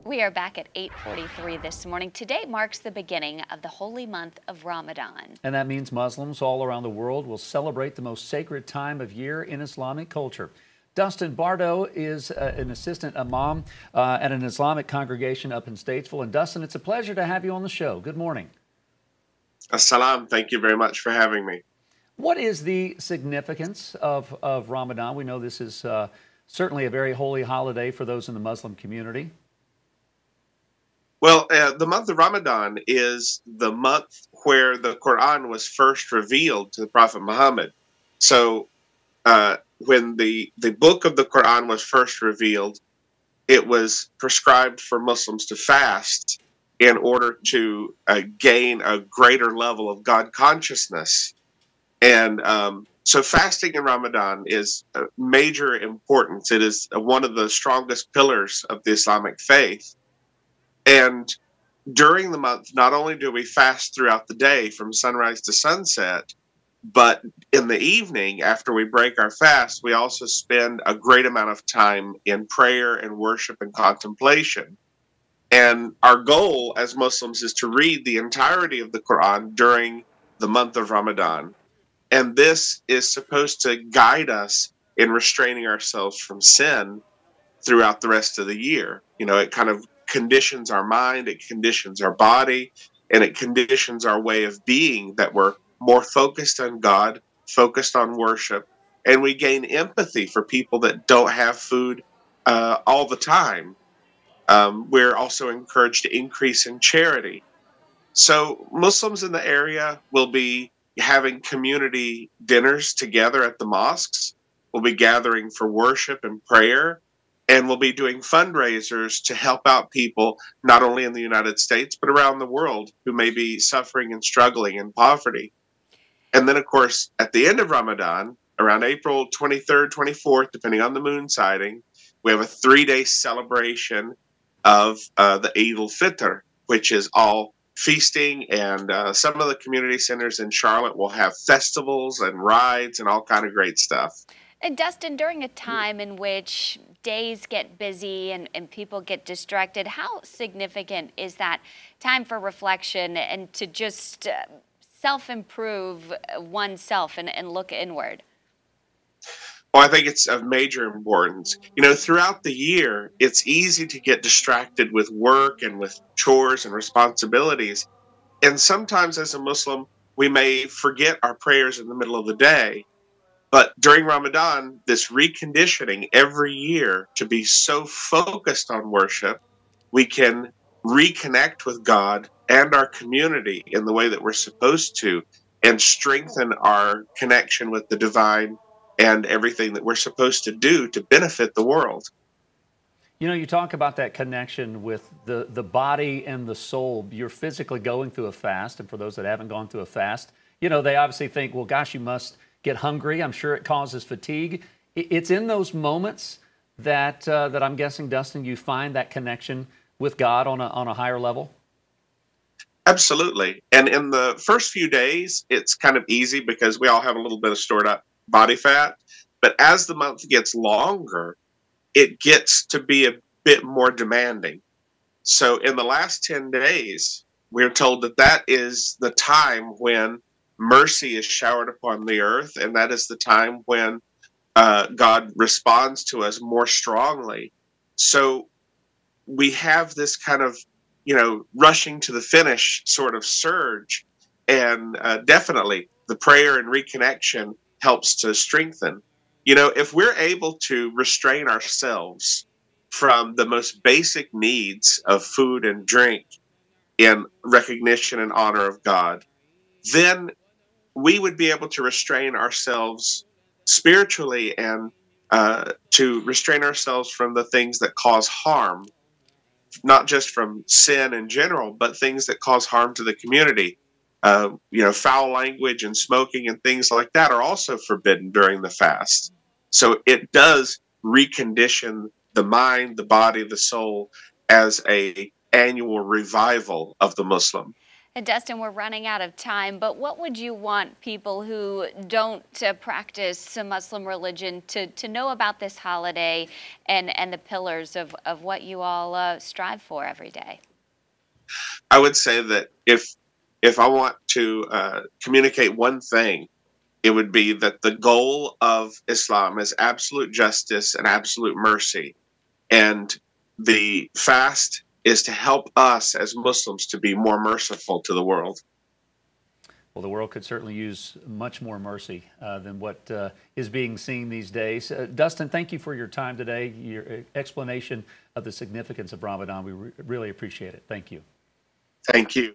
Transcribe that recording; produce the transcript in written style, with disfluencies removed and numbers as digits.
We are back at 8:43 this morning. Today marks the beginning of the holy month of Ramadan. And that means Muslims all around the world will celebrate the most sacred time of year in Islamic culture. Dustin Bardo is an assistant imam at an Islamic congregation up in Statesville. And Dustin, it's a pleasure to have you on the show. Good morning. Assalam. Thank you very much for having me. What is the significance of Ramadan? We know this is certainly a very holy holiday for those in the Muslim community. Well, the month of Ramadan is the month where the Quran was first revealed to the Prophet Muhammad. So, when the book of the Quran was first revealed, it was prescribed for Muslims to fast in order to gain a greater level of God consciousness. And so fasting in Ramadan is a major importance. It is one of the strongest pillars of the Islamic faith. And during the month, not only do we fast throughout the day from sunrise to sunset, but in the evening, after we break our fast, we also spend a great amount of time in prayer and worship and contemplation. And our goal as Muslims is to read the entirety of the Quran during the month of Ramadan. And this is supposed to guide us in restraining ourselves from sin throughout the rest of the year. You know, it kind of conditions our mind, it conditions our body, and it conditions our way of being, that we're more focused on God, focused on worship, and we gain empathy for people that don't have food all the time. We're also encouraged to increase in charity. So Muslims in the area will be having community dinners together at the mosques. We'll be gathering for worship and prayer, and we'll be doing fundraisers to help out people not only in the United States but around the world who may be suffering and struggling in poverty. And then, of course, at the end of Ramadan, around April 23rd, 24th, depending on the moon sighting, we have a 3-day celebration of the Eid al-Fitr, which is all feasting, and some of the community centers in Charlotte will have festivals and rides and all kind of great stuff. And Dustin, during a time in which days get busy and people get distracted, how significant is that time for reflection and to just self-improve oneself and look inward? Well, I think it's of major importance. You know, throughout the year, it's easy to get distracted with work and with chores and responsibilities. And sometimes as a Muslim, we may forget our prayers in the middle of the day. But during Ramadan, this reconditioning every year to be so focused on worship, we can reconnect with God and our community in the way that we're supposed to, and strengthen our connection with the divine and everything that we're supposed to do to benefit the world. You know, you talk about that connection with the body and the soul. You're physically going through a fast, and for those that haven't gone through a fast, you know, they obviously think, well, gosh, you must get hungry. I'm sure it causes fatigue. It's in those moments that that I'm guessing, Dustin, you find that connection with God on a higher level. Absolutely. And in the first few days, it's kind of easy because we all have a little bit of stored up body fat. But as the month gets longer, it gets to be a bit more demanding. So in the last 10 days, we're told that that is the time when mercy is showered upon the earth, and that is the time when God responds to us more strongly. So we have this kind of, you know, rushing to the finish sort of surge, and definitely the prayer and reconnection helps to strengthen. You know, if we're able to restrain ourselves from the most basic needs of food and drink in recognition and honor of God, then we would be able to restrain ourselves spiritually, and to restrain ourselves from the things that cause harm, not just from sin in general, but things that cause harm to the community. You know, foul language and smoking and things like that are also forbidden during the fast. So it does recondition the mind, the body, the soul as a annual revival of the Muslim. And Dustin, we're running out of time, but what would you want people who don't practice a Muslim religion to know about this holiday and the pillars of what you all strive for every day? I would say that if I want to communicate one thing, it would be that the goal of Islam is absolute justice and absolute mercy. And the fast is to help us as Muslims to be more merciful to the world. Well, the world could certainly use much more mercy than what is being seen these days. Dustin, thank you for your time today, your explanation of the significance of Ramadan. We really appreciate it. Thank you. Thank you.